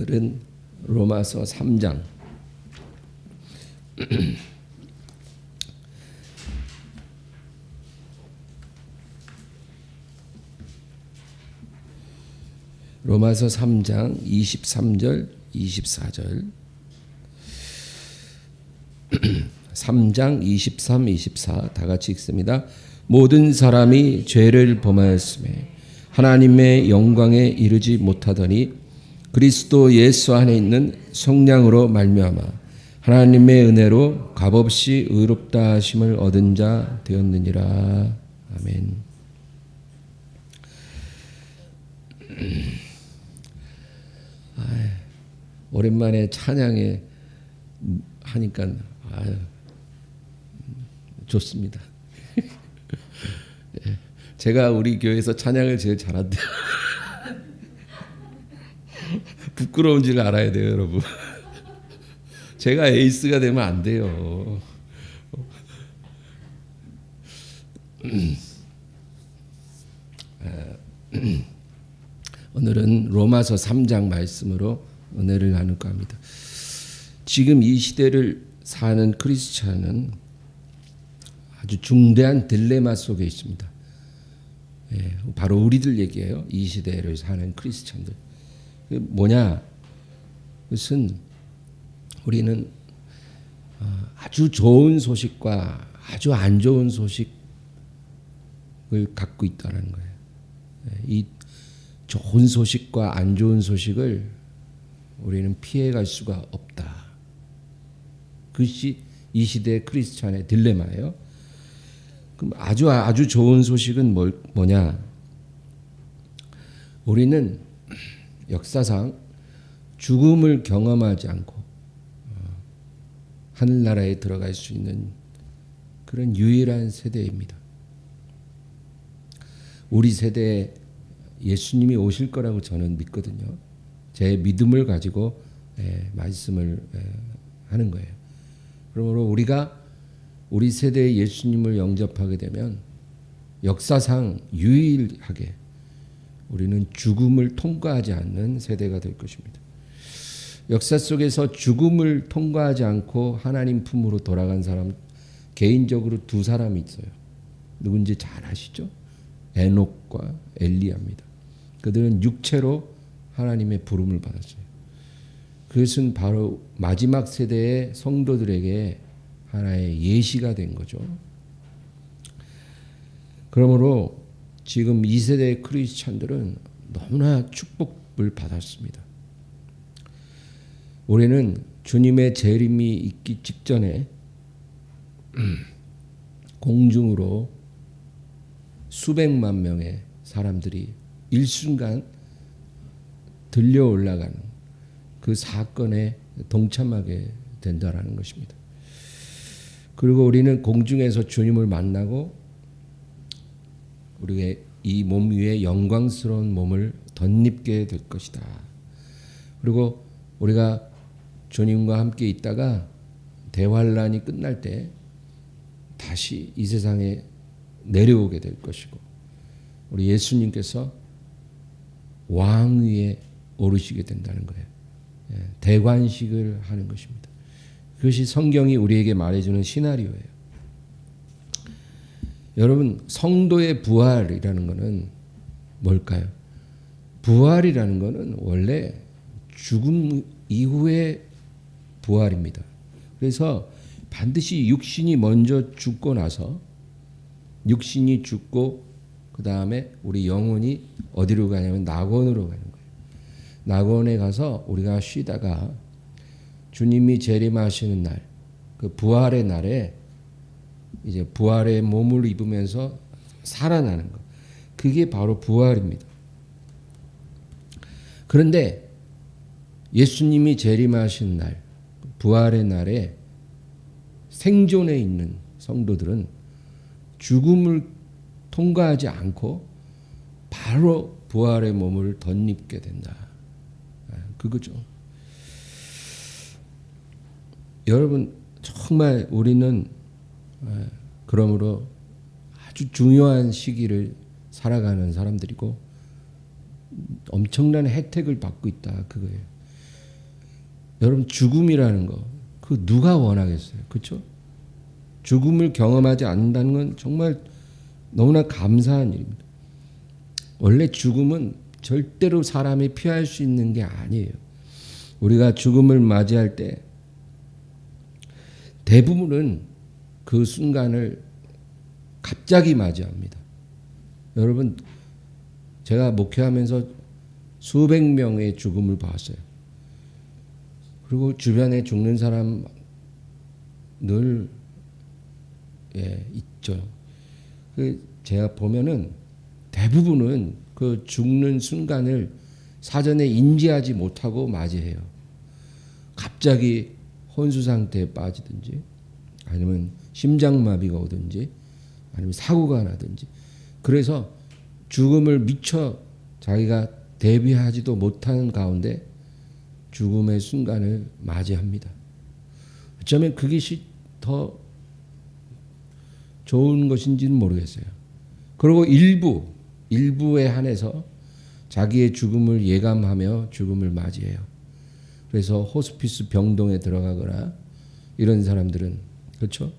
오늘은 로마서 3장 로마서 3장 23절 24절 3장 23, 24 다 같이 읽습니다. 모든 사람이 죄를 범하였음에 하나님의 영광에 이르지 못하더니 그리스도 예수 안에 있는 성령으로 말미암아 하나님의 은혜로 값없이 의롭다 하심을 얻은 자 되었느니라. 아멘. 오랜만에 찬양에 하니까 좋습니다. 제가 우리 교회에서 찬양을 제일 잘한대요. 부끄러운 줄 알아야 돼요, 여러분. 제가 에이스가 되면 안 돼요. 오늘은 로마서 3장 말씀으로 은혜를 나눌까 합니다. 지금 이 시대를 사는 크리스찬은 아주 중대한 딜레마 속에 있습니다. 바로 우리들 얘기예요. 이 시대를 사는 크리스찬들. 뭐냐? 그것은 우리는 아주 좋은 소식과 아주 안 좋은 소식을 갖고 있다는 거예요. 이 좋은 소식과 안 좋은 소식을 우리는 피해갈 수가 없다. 그것이 이 시대의 크리스찬의 딜레마예요. 그럼 아주 좋은 소식은 뭐냐? 우리는 역사상 죽음을 경험하지 않고 하늘나라에 들어갈 수 있는 그런 유일한 세대입니다. 우리 세대에 예수님이 오실 거라고 저는 믿거든요. 제 믿음을 가지고 말씀을 하는 거예요. 그러므로 우리가 우리 세대의 예수님을 영접하게 되면 역사상 유일하게 우리는 죽음을 통과하지 않는 세대가 될 것입니다. 역사 속에서 죽음을 통과하지 않고 하나님 품으로 돌아간 사람 개인적으로 두 사람이 있어요. 누군지 잘 아시죠? 에녹과 엘리야입니다. 그들은 육체로 하나님의 부름을 받았어요. 그것은 바로 마지막 세대의 성도들에게 하나의 예시가 된 거죠. 그러므로 지금 이 세대의 크리스찬들은 너무나 축복을 받았습니다. 우리는 주님의 재림이 있기 직전에 공중으로 수백만 명의 사람들이 일순간 들려 올라가는 그 사건에 동참하게 된다라는 것입니다. 그리고 우리는 공중에서 주님을 만나고 우리의 이 몸 위에 영광스러운 몸을 덧입게 될 것이다. 그리고 우리가 주님과 함께 있다가 대환란이 끝날 때 다시 이 세상에 내려오게 될 것이고 우리 예수님께서 왕 위에 오르시게 된다는 거예요. 대관식을 하는 것입니다. 그것이 성경이 우리에게 말해주는 시나리오예요. 여러분, 성도의 부활이라는 것은 뭘까요? 부활이라는 것은 원래 죽음 이후의 부활입니다. 그래서 반드시 육신이 먼저 죽고 나서 육신이 죽고 그 다음에 우리 영혼이 어디로 가냐면 낙원으로 가는 거예요. 낙원에 가서 우리가 쉬다가 주님이 재림하시는 날, 그 부활의 날에 이제 부활의 몸을 입으면서 살아나는 것. 그게 바로 부활입니다. 그런데 예수님이 재림하신 날, 부활의 날에 생존해 있는 성도들은 죽음을 통과하지 않고 바로 부활의 몸을 덧입게 된다. 그거죠. 여러분, 정말 우리는 그러므로 아주 중요한 시기를 살아가는 사람들이고 엄청난 혜택을 받고 있다. 그거예요. 여러분 죽음이라는 거 그 누가 원하겠어요? 그렇죠? 죽음을 경험하지 않는다는 건 정말 너무나 감사한 일입니다. 원래 죽음은 절대로 사람이 피할 수 있는 게 아니에요. 우리가 죽음을 맞이할 때 대부분은 그 순간을 갑자기 맞이합니다. 여러분, 제가 목회하면서 수백 명의 죽음을 봤어요. 그리고 주변에 죽는 사람 늘 있죠. 제가 보면은 대부분은 그 죽는 순간을 사전에 인지하지 못하고 맞이해요. 갑자기 혼수 상태에 빠지든지 아니면 심장마비가 오든지 아니면 사고가 나든지 그래서 죽음을 미처 자기가 대비하지도 못하는 가운데 죽음의 순간을 맞이합니다. 어쩌면 그것이 더 좋은 것인지는 모르겠어요. 그리고 일부에 한해서 자기의 죽음을 예감하며 죽음을 맞이해요. 그래서 호스피스 병동에 들어가거나 이런 사람들은 그렇죠?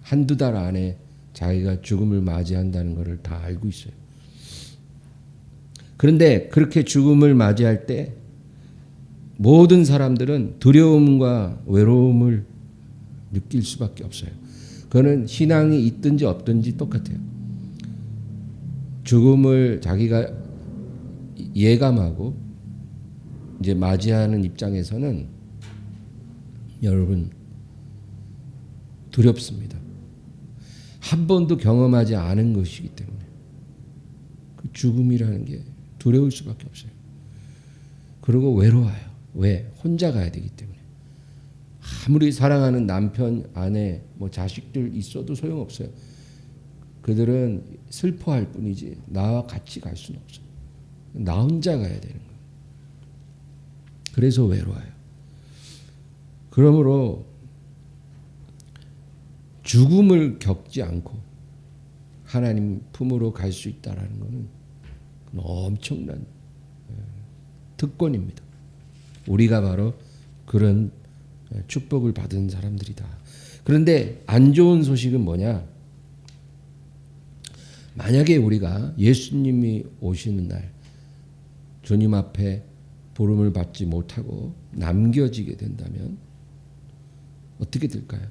한두 달 안에 자기가 죽음을 맞이한다는 것을 다 알고 있어요. 그런데 그렇게 죽음을 맞이할 때 모든 사람들은 두려움과 외로움을 느낄 수밖에 없어요. 그거는 신앙이 있든지 없든지 똑같아요. 죽음을 자기가 예감하고 이제 맞이하는 입장에서는 여러분 두렵습니다. 한 번도 경험하지 않은 것이기 때문에 그 죽음이라는 게 두려울 수밖에 없어요. 그리고 외로워요. 왜? 혼자 가야 되기 때문에. 아무리 사랑하는 남편, 아내, 뭐 자식들 있어도 소용없어요. 그들은 슬퍼할 뿐이지 나와 같이 갈 수는 없어요. 나 혼자 가야 되는 거예요. 그래서 외로워요. 그러므로 죽음을 겪지 않고 하나님 품으로 갈 수 있다라는 것은 엄청난 특권입니다. 우리가 바로 그런 축복을 받은 사람들이다. 그런데 안 좋은 소식은 뭐냐? 만약에 우리가 예수님이 오시는 날 주님 앞에 부름을 받지 못하고 남겨지게 된다면 어떻게 될까요?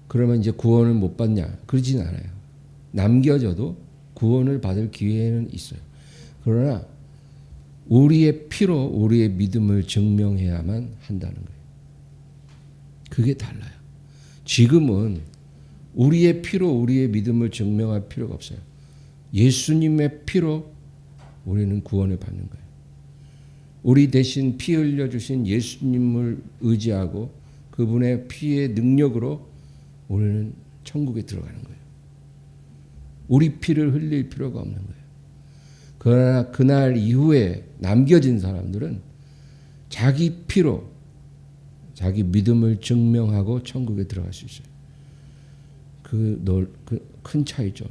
그러면 이제 구원을 못 받냐? 그러진 않아요. 남겨져도 구원을 받을 기회는 있어요. 그러나 우리의 피로 우리의 믿음을 증명해야만 한다는 거예요. 그게 달라요. 지금은 우리의 피로 우리의 믿음을 증명할 필요가 없어요. 예수님의 피로 우리는 구원을 받는 거예요. 우리 대신 피 흘려주신 예수님을 의지하고 그분의 피의 능력으로 우리는 천국에 들어가는 거예요. 우리 피를 흘릴 필요가 없는 거예요. 그러나 그날 이후에 남겨진 사람들은 자기 피로 자기 믿음을 증명하고 천국에 들어갈 수 있어요. 그 큰 차이죠.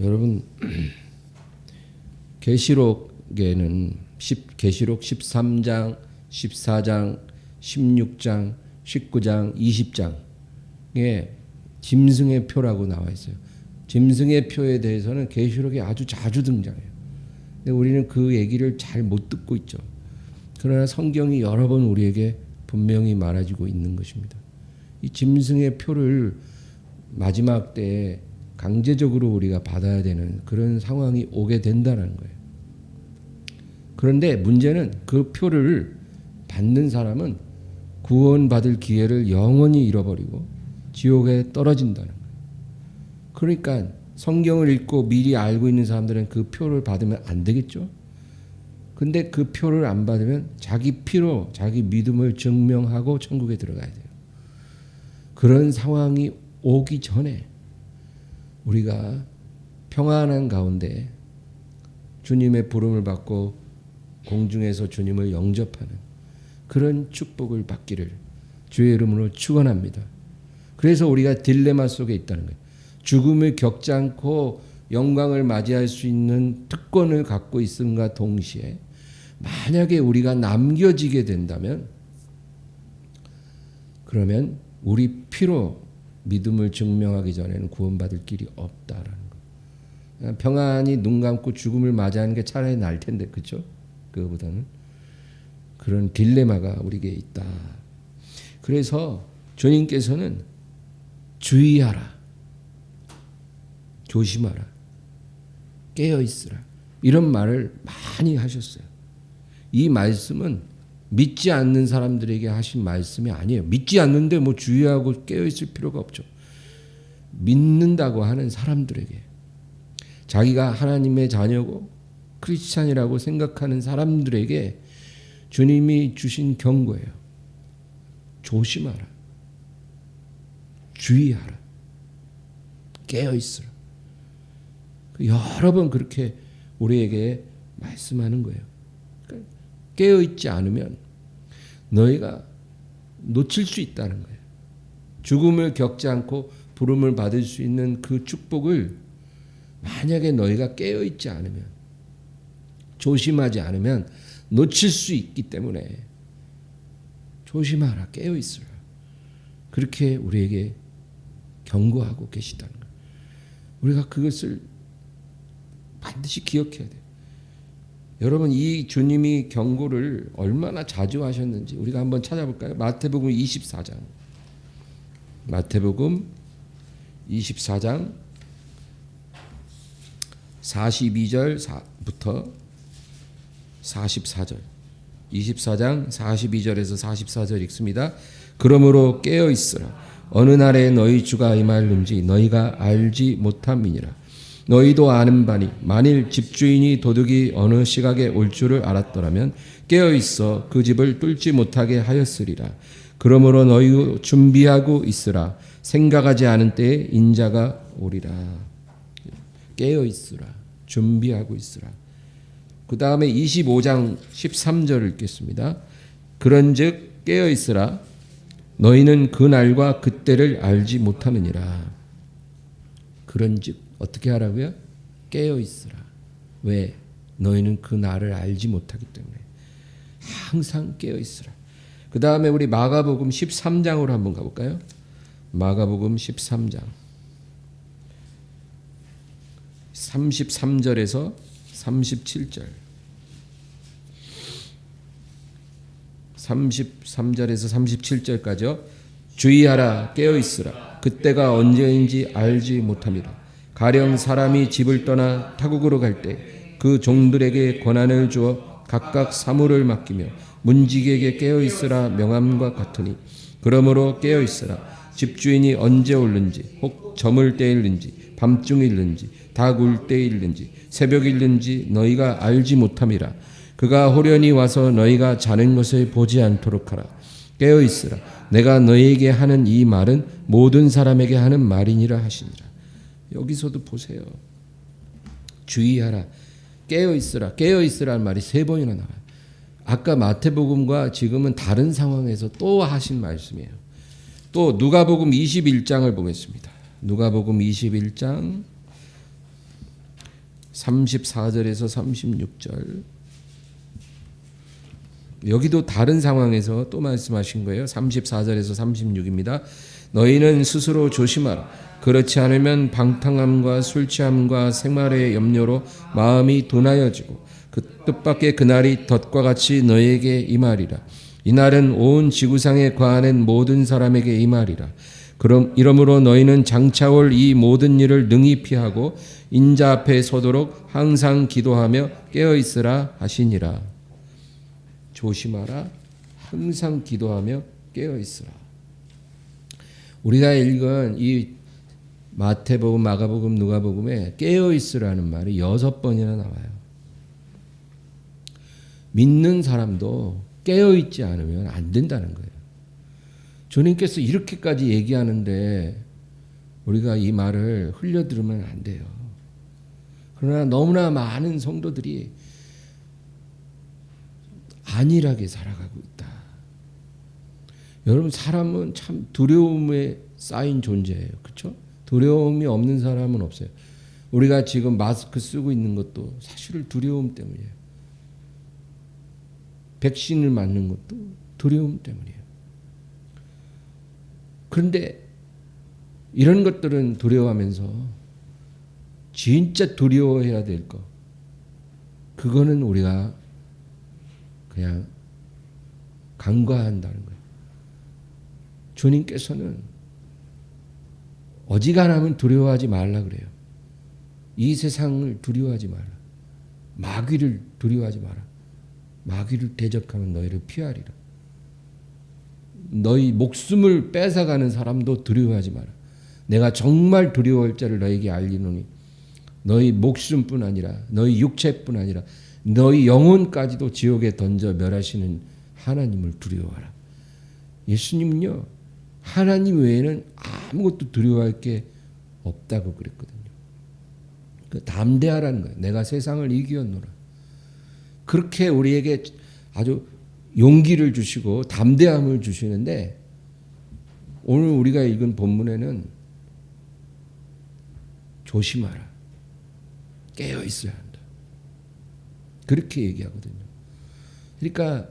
여러분 계시록에는 계시록 13장, 14장, 16장, 19장, 20장에 짐승의 표라고 나와 있어요. 짐승의 표에 대해서는 계시록에 아주 자주 등장해요. 근데 우리는 그 얘기를 잘 못 듣고 있죠. 그러나 성경이 여러 번 우리에게 분명히 말해주고 있는 것입니다. 이 짐승의 표를 마지막 때에 강제적으로 우리가 받아야 되는 그런 상황이 오게 된다는 거예요. 그런데 문제는 그 표를 받는 사람은 구원받을 기회를 영원히 잃어버리고 지옥에 떨어진다는 거예요. 그러니까 성경을 읽고 미리 알고 있는 사람들은 그 표를 받으면 안 되겠죠. 근데 그 표를 안 받으면 자기 피로 자기 믿음을 증명하고 천국에 들어가야 돼요. 그런 상황이 오기 전에 우리가 평안한 가운데 주님의 부름을 받고 공중에서 주님을 영접하는 그런 축복을 받기를 주의 이름으로 축원합니다. 그래서 우리가 딜레마 속에 있다는 거예요. 죽음을 겪지 않고 영광을 맞이할 수 있는 특권을 갖고 있음과 동시에 만약에 우리가 남겨지게 된다면 그러면 우리 피로 믿음을 증명하기 전에는 구원받을 길이 없다라는 거. 평안히 눈 감고 죽음을 맞이하는 게 차라리 나을 텐데, 그렇죠? 그거보다는 그런 딜레마가 우리에게 있다. 그래서 주님께서는 주의하라, 조심하라, 깨어 있으라 이런 말을 많이 하셨어요. 이 말씀은 믿지 않는 사람들에게 하신 말씀이 아니에요. 믿지 않는데 뭐 주의하고 깨어 있을 필요가 없죠. 믿는다고 하는 사람들에게, 자기가 하나님의 자녀고 크리스찬이라고 생각하는 사람들에게 주님이 주신 경고예요. 조심하라, 주의하라, 깨어 있으라. 여러 번 그렇게 우리에게 말씀하는 거예요. 그러니까 깨어 있지 않으면 너희가 놓칠 수 있다는 거예요. 죽음을 겪지 않고 부름을 받을 수 있는 그 축복을 만약에 너희가 깨어 있지 않으면, 조심하지 않으면 놓칠 수 있기 때문에 조심하라, 깨어 있으라. 그렇게 우리에게 경고하고 계시다는 거예요. 우리가 그것을 반드시 기억해야 돼요. 여러분, 이 주님이 경고를 얼마나 자주 하셨는지 우리가 한번 찾아볼까요? 마태복음 24장. 마태복음 24장 42절부터 44절. 24장 42절에서 44절 읽습니다. 그러므로 깨어 있으라. 어느 날에 너희 주가 임할는지 너희가 알지 못함이니라. 너희도 아는 바니 만일 집주인이 도둑이 어느 시각에 올 줄을 알았더라면 깨어 있어 그 집을 뚫지 못하게 하였으리라. 그러므로 너희 준비하고 있으라. 생각하지 않은 때에 인자가 오리라. 깨어 있으라. 준비하고 있으라. 그 다음에 25장 13절을 읽겠습니다. 그런즉 깨어 있으라. 너희는 그 날과 그때를 알지 못하느니라. 그런즉 어떻게 하라고요? 깨어 있으라. 왜? 너희는 그 날을 알지 못하기 때문에. 항상 깨어 있으라. 그 다음에 우리 마가복음 13장으로 한번 가볼까요? 마가복음 13장 33절에서 37절. 33절에서 37절까지요. 주의하라, 깨어 있으라. 그때가 언제인지 알지 못함이라. 가령 사람이 집을 떠나 타국으로 갈 때 그 종들에게 권한을 주어 각각 사물을 맡기며 문지기에게 깨어 있으라 명함과 같으니, 그러므로 깨어 있으라. 집주인이 언제 올는지, 혹 저물 때일는지, 밤중일는지, 닭 울 때일는지, 새벽일는지 너희가 알지 못함이라. 그가 호련히 와서 너희가 자는 것을 보지 않도록 하라. 깨어 있으라. 내가 너희에게 하는 이 말은 모든 사람에게 하는 말이니라 하시니라. 여기서도 보세요. 주의하라, 깨어 있으라. 깨어 있으라는 말이 3번이나 나와요. 아까 마태복음과 지금은 다른 상황에서 또 하신 말씀이에요. 또 누가복음 21장을 보겠습니다. 누가복음 21장 34절에서 36절. 여기도 다른 상황에서 또 말씀하신 거예요. 34절에서 36입니다. 너희는 스스로 조심하라. 그렇지 않으면 방탕함과 술취함과 생활의 염려로 마음이 둔하여지고 그 뜻밖의 그날이 덫과 같이 너희에게 임하리라. 이날은 온 지구상에 거하는 모든 사람에게 임하리라. 이러므로 너희는 장차 올 이 모든 일을 능히 피하고 인자 앞에 서도록 항상 기도하며 깨어 있으라 하시니라. 조심하라. 항상 기도하며 깨어 있으라. 우리가 읽은 이 마태복음, 마가복음, 누가복음에 깨어 있으라는 말이 6번이나 나와요. 믿는 사람도 깨어 있지 않으면 안 된다는 거예요. 주님께서 이렇게까지 얘기하는데 우리가 이 말을 흘려 들으면 안 돼요. 그러나 너무나 많은 성도들이 안일하게 살아가고 있다. 여러분, 사람은 참 두려움에 쌓인 존재예요. 그렇죠? 두려움이 없는 사람은 없어요. 우리가 지금 마스크 쓰고 있는 것도 사실 두려움 때문이에요. 백신을 맞는 것도 두려움 때문이에요. 그런데 이런 것들은 두려워하면서 진짜 두려워해야 될 거, 그거는 우리가 그냥 간과한다는 거예요. 주님께서는 어지간하면 두려워하지 말라 그래요. 이 세상을 두려워하지 마라. 마귀를 두려워하지 마라. 마귀를 대적하면 너희를 피하리라. 너희 목숨을 뺏어가는 사람도 두려워하지 마라. 내가 정말 두려워할 자를 너에게 알리노니 너희 목숨뿐 아니라 너희 육체뿐 아니라 너희 영혼까지도 지옥에 던져 멸하시는 하나님을 두려워하라. 예수님은요, 하나님 외에는 아무것도 두려워할 게 없다고 그랬거든요. 그 담대하라는 거예요. 내가 세상을 이기었노라. 그렇게 우리에게 아주 용기를 주시고 담대함을 주시는데, 오늘 우리가 읽은 본문에는 조심하라, 깨어 있어야 한다, 그렇게 얘기하거든요. 그러니까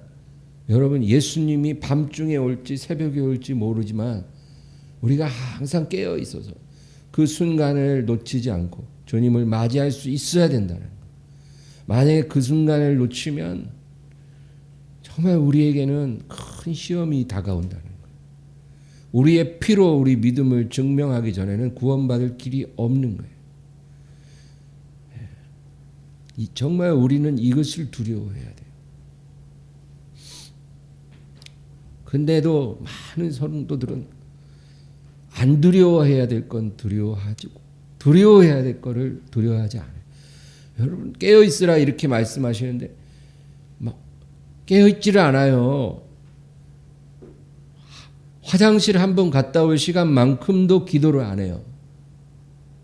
여러분, 예수님이 밤중에 올지 새벽에 올지 모르지만 우리가 항상 깨어 있어서 그 순간을 놓치지 않고 주님을 맞이할 수 있어야 된다는 거예요. 만약에 그 순간을 놓치면 정말 우리에게는 큰 시험이 다가온다는 거예요. 우리의 피로 우리 믿음을 증명하기 전에는 구원받을 길이 없는 거예요. 정말 우리는 이것을 두려워해야 돼요. 근데도 많은 성도들은 안 두려워해야 될 건 두려워하고 두려워해야 될 거를 두려워하지 않아요. 여러분, 깨어있으라 이렇게 말씀하시는데 막 깨어있지를 않아요. 화장실 한 번 갔다 올 시간만큼도 기도를 안 해요.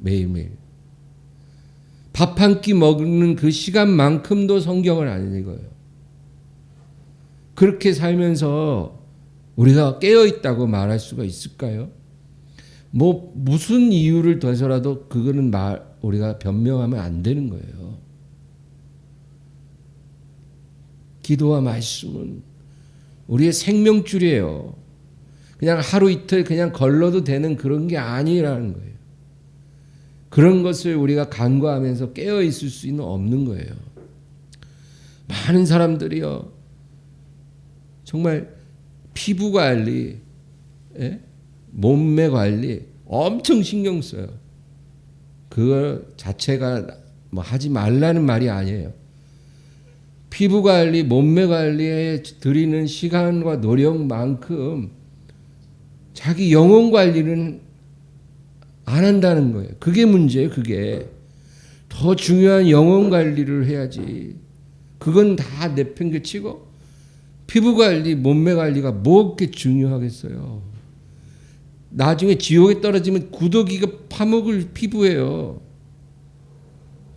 매일매일. 밥 한 끼 먹는 그 시간만큼도 성경을 안 읽어요. 그렇게 살면서 우리가 깨어있다고 말할 수가 있을까요? 무슨 이유를 둬서라도 그거는 우리가 변명하면 안 되는 거예요. 기도와 말씀은 우리의 생명줄이에요. 그냥 하루 이틀 그냥 걸러도 되는 그런 게 아니라는 거예요. 그런 것을 우리가 간과하면서 깨어 있을 수는 없는 거예요. 많은 사람들이요, 정말 피부 관리, 몸매 관리 엄청 신경 써요. 그거 자체가 하지 말라는 말이 아니에요. 피부 관리, 몸매 관리에 들이는 시간과 노력만큼 자기 영혼 관리는 안 한다는 거예요. 그게 문제예요. 그게 더 중요한 영혼 관리를 해야지. 그건 다 내팽개치고 피부 관리, 몸매 관리가 뭐 그렇게 중요하겠어요. 나중에 지옥에 떨어지면 구더기가 파먹을 피부예요.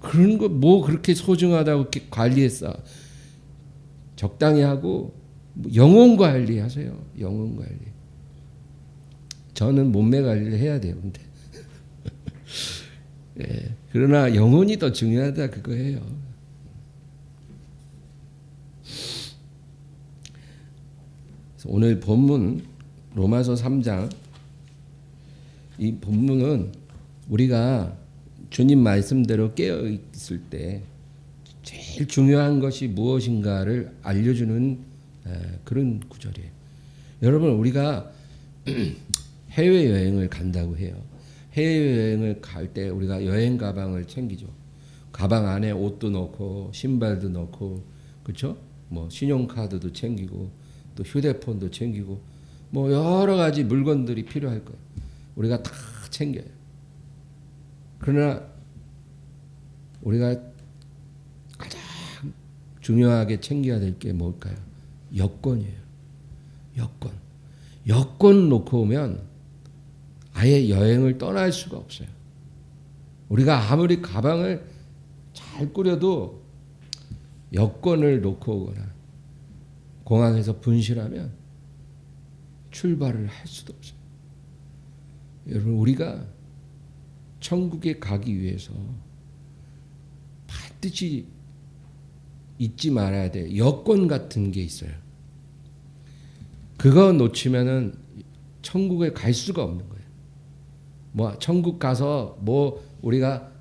그런 거 뭐 그렇게 소중하다고 이렇게 관리했어. 적당히 하고 영혼 관리하세요. 영혼 관리. 저는 몸매 관리를 해야 돼요. 근데 예, 그러나 영혼이 더 중요하다 그거예요. 오늘 본문 로마서 3장, 이 본문은 우리가 주님 말씀대로 깨어 있을 때 제일 중요한 것이 무엇인가를 알려주는 그런 구절이에요. 여러분, 우리가 해외여행을 간다고 해요. 해외여행을 갈 때 우리가 여행 가방을 챙기죠. 가방 안에 옷도 넣고 신발도 넣고, 그렇죠? 신용카드도 챙기고 또 휴대폰도 챙기고 여러 가지 물건들이 필요할 거예요. 우리가 다 챙겨요. 그러나 우리가 가장 중요하게 챙겨야 될 게 뭘까요? 여권이에요. 여권. 여권 놓고 오면 아예 여행을 떠날 수가 없어요. 우리가 아무리 가방을 잘 꾸려도 여권을 놓고 오거나 공항에서 분실하면 출발을 할 수도 없어요. 여러분, 우리가 천국에 가기 위해서 반드시 잊지 말아야 될 여권 같은 게 있어요. 그거 놓치면은 천국에 갈 수가 없는 거예요. 뭐 천국 가서 뭐 우리가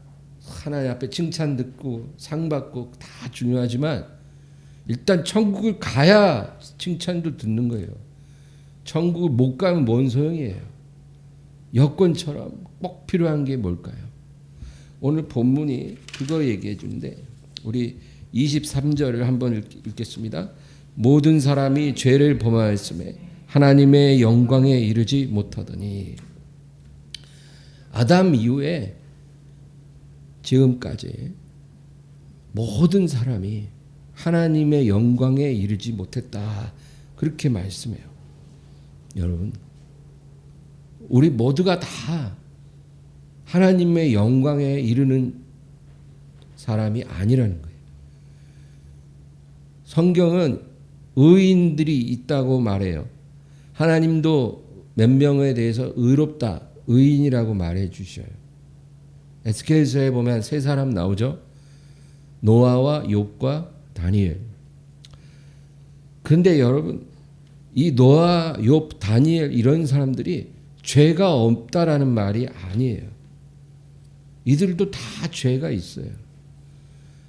하나님 앞에 칭찬 듣고 상 받고 다 중요하지만 일단 천국을 가야 칭찬도 듣는 거예요. 천국을 못 가면 뭔 소용이에요. 여권처럼 꼭 필요한 게 뭘까요? 오늘 본문이 그거 얘기해 주는데 우리 23절을 한번 읽겠습니다. 모든 사람이 죄를 범하였음에 하나님의 영광에 이르지 못하더니. 아담 이후에 지금까지 모든 사람이 하나님의 영광에 이르지 못했다. 그렇게 말씀해요. 여러분, 우리 모두가 다 하나님의 영광에 이르는 사람이 아니라는 거예요. 성경은 의인들이 있다고 말해요. 하나님도 몇 명에 대해서 의롭다, 의인이라고 말해 주셔요. 에스겔서에 보면 세 사람 나오죠. 노아와 욥과 다니엘. 그런데 여러분, 이 노아, 욥, 다니엘 이런 사람들이 죄가 없다라는 말이 아니에요. 이들도 다 죄가 있어요.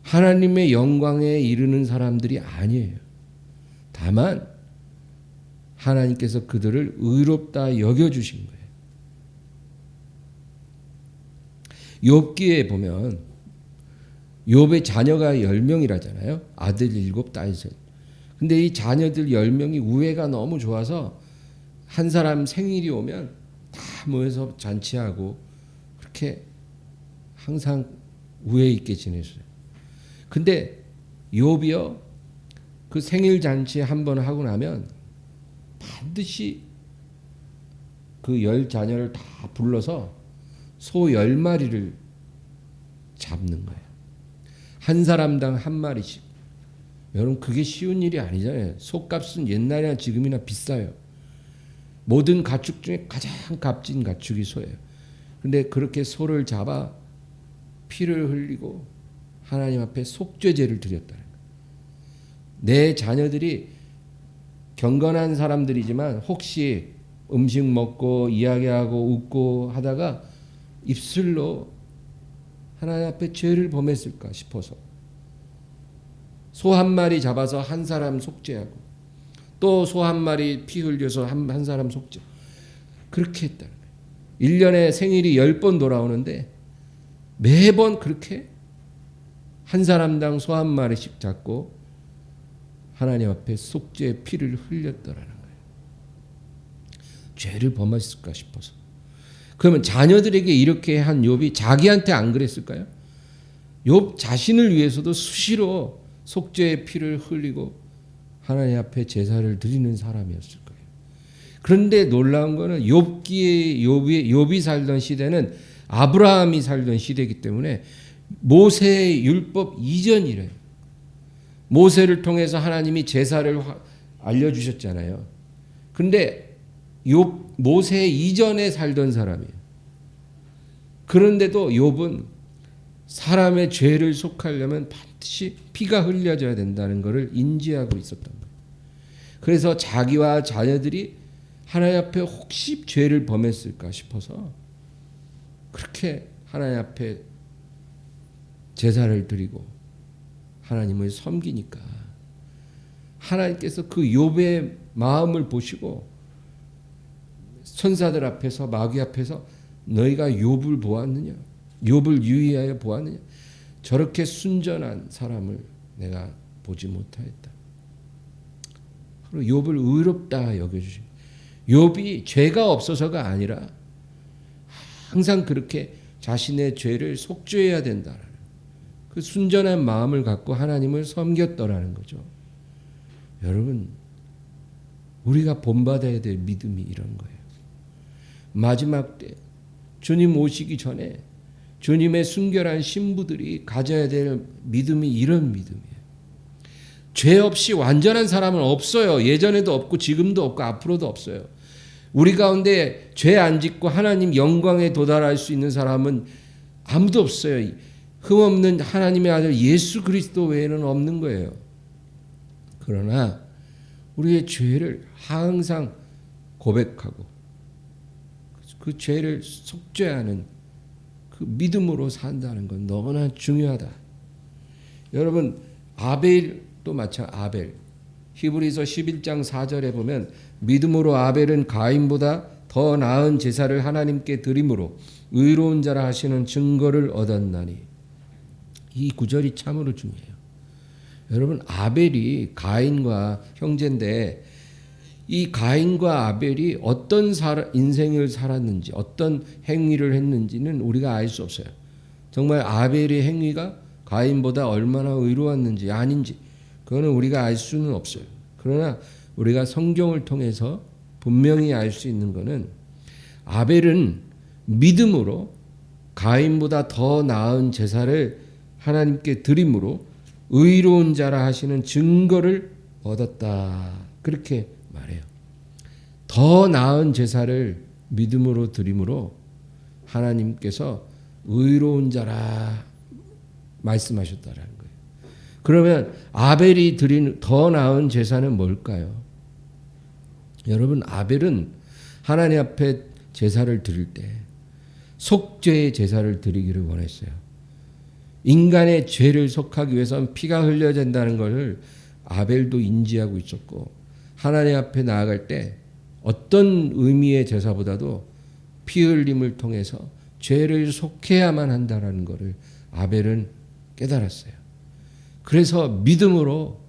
하나님의 영광에 이르는 사람들이 아니에요. 다만 하나님께서 그들을 의롭다 여겨주신 거예요. 욥기에 보면 욥의 자녀가 10명이라잖아요. 아들 7, 딸 3. 근데 이 자녀들 10명이 우애가 너무 좋아서 한 사람 생일이 오면 다 모여서 잔치하고 그렇게 항상 우애 있게 지냈어요. 근데 욥이요, 그 생일 잔치 한번 하고 나면 반드시 그 10자녀를 다 불러서 소 10마리를 잡는 거예요. 한 사람당 한 마리씩. 여러분, 그게 쉬운 일이 아니잖아요. 소값은 옛날이나 지금이나 비싸요. 모든 가축 중에 가장 값진 가축이 소예요. 근데 그렇게 소를 잡아 피를 흘리고 하나님 앞에 속죄제를 드렸다는 거예요. 내 자녀들이 경건한 사람들이지만 혹시 음식 먹고 이야기하고 웃고 하다가 입술로 하나님 앞에 죄를 범했을까 싶어서 소 한 마리 잡아서 한 사람 속죄하고 또 소 한 마리 피 흘려서 한 사람 속죄. 그렇게 했다는 거예요. 1년에 생일이 10번 돌아오는데 매번 그렇게 한 사람당 소 한 마리씩 잡고 하나님 앞에 속죄의 피를 흘렸더라는 거예요. 죄를 범했을까 싶어서. 그러면 자녀들에게 이렇게 한 욥이 자기한테 안 그랬을까요? 욥 자신을 위해서도 수시로 속죄의 피를 흘리고 하나님 앞에 제사를 드리는 사람이었을 거예요. 그런데 놀라운 거는 욥이 살던 시대는 아브라함이 살던 시대이기 때문에 모세의 율법 이전이래요. 모세를 통해서 하나님이 제사를 알려주셨잖아요. 그런데 모세 이전에 살던 사람이에요. 그런데도 욥은 사람의 죄를 속하려면 반드시 피가 흘려져야 된다는 것을 인지하고 있었던 거예요. 그래서 자기와 자녀들이 하나님 앞에 혹시 죄를 범했을까 싶어서 그렇게 하나님 앞에 제사를 드리고 하나님을 섬기니까 하나님께서 그 욥의 마음을 보시고 천사들 앞에서 마귀 앞에서 너희가 욥을 보았느냐? 욥을 유의하여 보았느냐? 저렇게 순전한 사람을 내가 보지 못하였다. 그리고 욥을 의롭다 여겨주신 욥이 죄가 없어서가 아니라 항상 그렇게 자신의 죄를 속죄해야 된다라는 그 순전한 마음을 갖고 하나님을 섬겼더라는 거죠. 여러분, 우리가 본받아야 될 믿음이 이런 거예요. 마지막 때 주님 오시기 전에 주님의 순결한 신부들이 가져야 될 믿음이 이런 믿음이에요. 죄 없이 완전한 사람은 없어요. 예전에도 없고 지금도 없고 앞으로도 없어요. 우리 가운데 죄 안 짓고 하나님 영광에 도달할 수 있는 사람은 아무도 없어요. 흠없는 하나님의 아들 예수 그리스도 외에는 없는 거예요. 그러나 우리의 죄를 항상 고백하고 그 죄를 속죄하는 그 믿음으로 산다는 건 너무나 중요하다. 여러분 아벨도 마찬가지. 아벨 히브리서 11장 4절에 보면 믿음으로 아벨은 가인보다 더 나은 제사를 하나님께 드림으로 의로운 자라 하시는 증거를 얻었나니. 이 구절이 참으로 중요해요. 여러분 아벨이 가인과 형제인데 이 가인과 아벨이 어떤 인생을 살았는지 어떤 행위를 했는지는 우리가 알 수 없어요. 정말 아벨의 행위가 가인보다 얼마나 의로웠는지 아닌지 그거는 우리가 알 수는 없어요. 그러나 우리가 성경을 통해서 분명히 알 수 있는 것은 아벨은 믿음으로 가인보다 더 나은 제사를 하나님께 드림으로 의로운 자라 하시는 증거를 얻었다. 그렇게 말해요. 더 나은 제사를 믿음으로 드림으로 하나님께서 의로운 자라 말씀하셨다라는 거예요. 그러면 아벨이 드린 더 나은 제사는 뭘까요? 여러분 아벨은 하나님 앞에 제사를 드릴 때 속죄의 제사를 드리기를 원했어요. 인간의 죄를 속하기 위해서는 피가 흘려야 된다는 것을 아벨도 인지하고 있었고 하나님 앞에 나아갈 때 어떤 의미의 제사보다도 피 흘림을 통해서 죄를 속해야만 한다는 것을 아벨은 깨달았어요. 그래서 믿음으로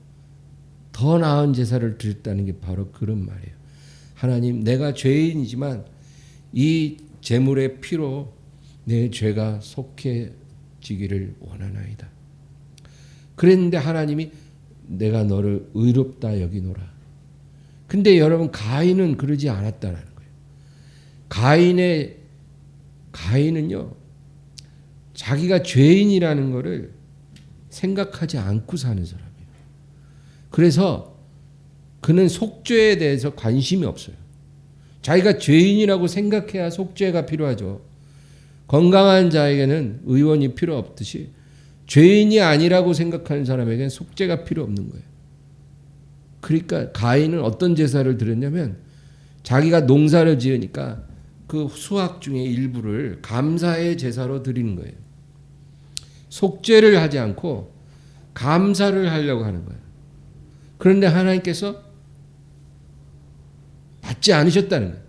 더 나은 제사를 드렸다는 게 바로 그런 말이에요. 하나님 내가 죄인이지만 이 제물의 피로 내 죄가 속해지기를 원하나이다. 그랬는데 하나님이 내가 너를 의롭다 여기노라. 근데 여러분 가인은 그러지 않았다는 거예요. 가인은요 자기가 죄인이라는 것을 생각하지 않고 사는 사람이에요. 그래서 그는 속죄에 대해서 관심이 없어요. 자기가 죄인이라고 생각해야 속죄가 필요하죠. 건강한 자에게는 의원이 필요 없듯이 죄인이 아니라고 생각하는 사람에게는 속죄가 필요 없는 거예요. 그러니까 가인은 어떤 제사를 드렸냐면 자기가 농사를 지으니까 그 수확 중에 일부를 감사의 제사로 드리는 거예요. 속죄를 하지 않고 감사를 하려고 하는 거예요. 그런데 하나님께서 받지 않으셨다는 거예요.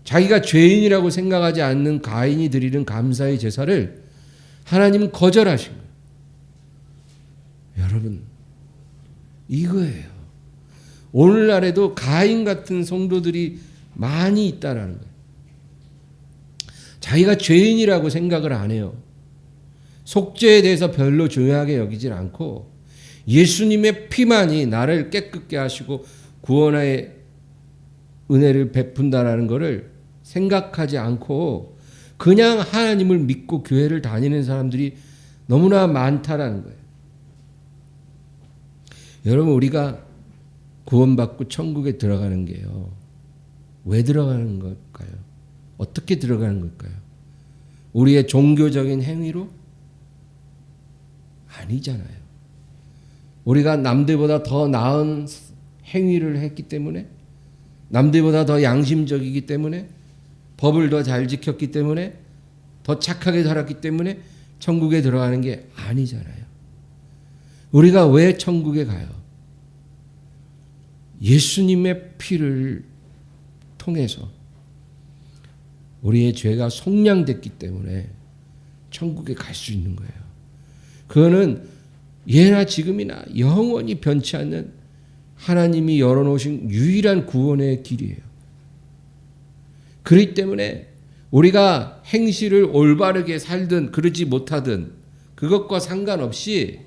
자기가 죄인이라고 생각하지 않는 가인이 드리는 감사의 제사를 하나님은 거절하신 거예요. 여러분 이거예요. 오늘날에도 가인 같은 성도들이 많이 있다라는 거예요. 자기가 죄인이라고 생각을 안 해요. 속죄에 대해서 별로 중요하게 여기질 않고 예수님의 피만이 나를 깨끗게 하시고 구원의 은혜를 베푼다라는 것을 생각하지 않고 그냥 하나님을 믿고 교회를 다니는 사람들이 너무나 많다라는 거예요. 여러분 우리가 구원받고 천국에 들어가는 게요. 왜 들어가는 걸까요? 어떻게 들어가는 걸까요? 우리의 종교적인 행위로? 아니잖아요. 우리가 남들보다 더 나은 행위를 했기 때문에 남들보다 더 양심적이기 때문에 법을 더 잘 지켰기 때문에 더 착하게 살았기 때문에 천국에 들어가는 게 아니잖아요. 우리가 왜 천국에 가요? 예수님의 피를 통해서 우리의 죄가 속량됐기 때문에 천국에 갈 수 있는 거예요. 그거는 예나 지금이나 영원히 변치 않는 하나님이 열어놓으신 유일한 구원의 길이에요. 그렇기 때문에 우리가 행실을 올바르게 살든 그러지 못하든 그것과 상관없이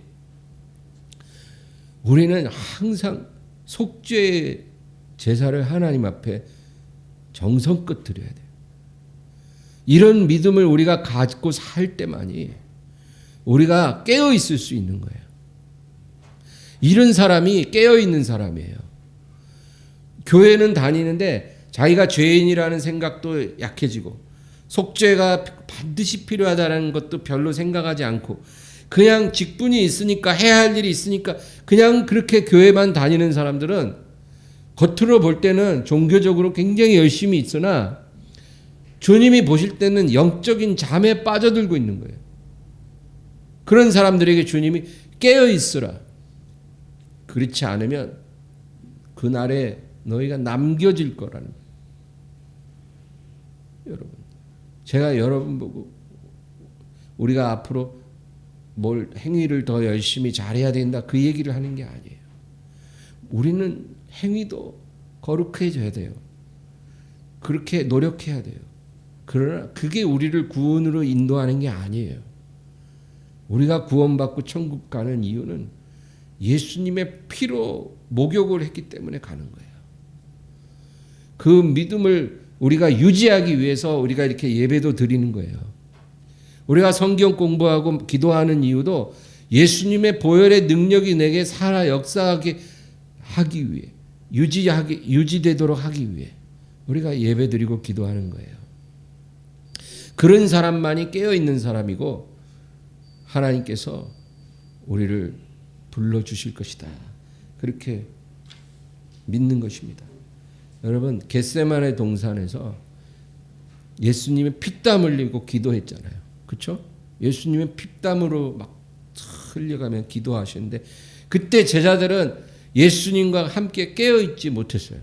우리는 항상 속죄의 제사를 하나님 앞에 정성껏 드려야 돼요. 이런 믿음을 우리가 갖고 살 때만이 우리가 깨어 있을 수 있는 거예요. 이런 사람이 깨어 있는 사람이에요. 교회는 다니는데 자기가 죄인이라는 생각도 약해지고 속죄가 반드시 필요하다는 것도 별로 생각하지 않고 그냥 직분이 있으니까 해야 할 일이 있으니까 그냥 그렇게 교회만 다니는 사람들은 겉으로 볼 때는 종교적으로 굉장히 열심히 있으나 주님이 보실 때는 영적인 잠에 빠져들고 있는 거예요. 그런 사람들에게 주님이 깨어 있으라. 그렇지 않으면 그날에 너희가 남겨질 거라는 거예요. 여러분, 제가 여러분 보고 우리가 앞으로 뭘 행위를 더 열심히 잘해야 된다 그 얘기를 하는 게 아니에요. 우리는 행위도 거룩해져야 돼요. 그렇게 노력해야 돼요. 그러나 그게 우리를 구원으로 인도하는 게 아니에요. 우리가 구원받고 천국 가는 이유는 예수님의 피로 목욕을 했기 때문에 가는 거예요. 그 믿음을 우리가 유지하기 위해서 우리가 이렇게 예배도 드리는 거예요. 우리가 성경 공부하고 기도하는 이유도 예수님의 보혈의 능력이 내게 살아 역사하게 하기 위해 유지되도록 하기 위해 우리가 예배드리고 기도하는 거예요. 그런 사람만이 깨어있는 사람이고 하나님께서 우리를 불러주실 것이다. 그렇게 믿는 것입니다. 여러분 겟세마네 동산에서 예수님의 피땀 흘리고 기도했잖아요. 그렇죠? 예수님의 피땀으로 막 흘려가며 기도하시는데 그때 제자들은 예수님과 함께 깨어있지 못했어요.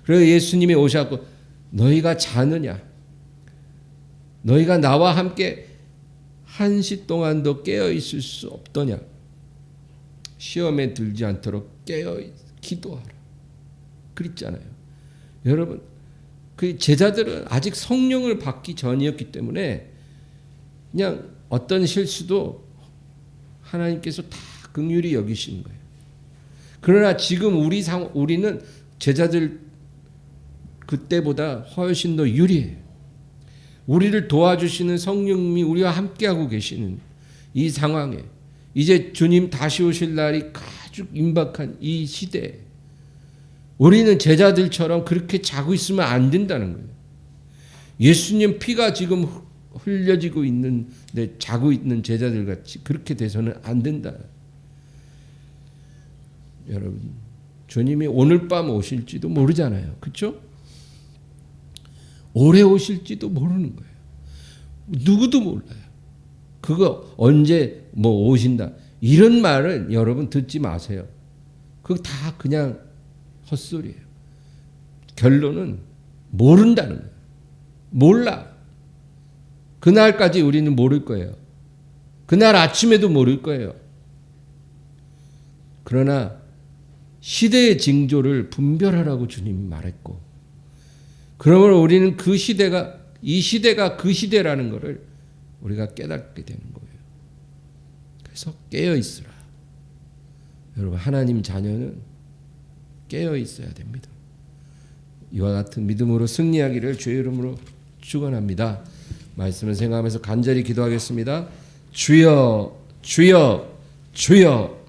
그래서 예수님이 오셔서 너희가 자느냐? 너희가 나와 함께 한시 동안도 깨어있을 수 없더냐? 시험에 들지 않도록 깨어 기도하라. 그랬잖아요. 여러분, 그 제자들은 아직 성령을 받기 전이었기 때문에 그냥 어떤 실수도 하나님께서 다 긍휼히 여기시는 거예요. 그러나 지금 우리는 제자들 그때보다 훨씬 더 유리해요. 우리를 도와주시는 성령님이 우리와 함께하고 계시는 이 상황에 이제 주님 다시 오실 날이 아주 임박한 이 시대에 우리는 제자들처럼 그렇게 자고 있으면 안 된다는 거예요. 예수님 피가 지금 흘려지고 있는데 자고 있는 제자들 같이 그렇게 돼서는 안 된다. 여러분, 주님이 오늘 밤 오실지도 모르잖아요. 그렇죠? 오래 오실지도 모르는 거예요. 누구도 몰라요. 그거 언제 뭐 오신다 이런 말은 여러분 듣지 마세요. 그거 다 그냥 헛소리예요. 결론은 모른다는 거예요. 몰라. 그날까지 우리는 모를 거예요. 그날 아침에도 모를 거예요. 그러나 시대의 징조를 분별하라고 주님이 말했고, 그러면 우리는 그 시대가 이 시대가 그 시대라는 것을 우리가 깨닫게 되는 거예요. 그래서 깨어 있으라. 여러분, 하나님 자녀는 깨어 있어야 됩니다. 이와 같은 믿음으로 승리하기를 주의 이름으로 축원합니다. 말씀을 생각하면서 간절히 기도하겠습니다. 주여, 주여, 주여.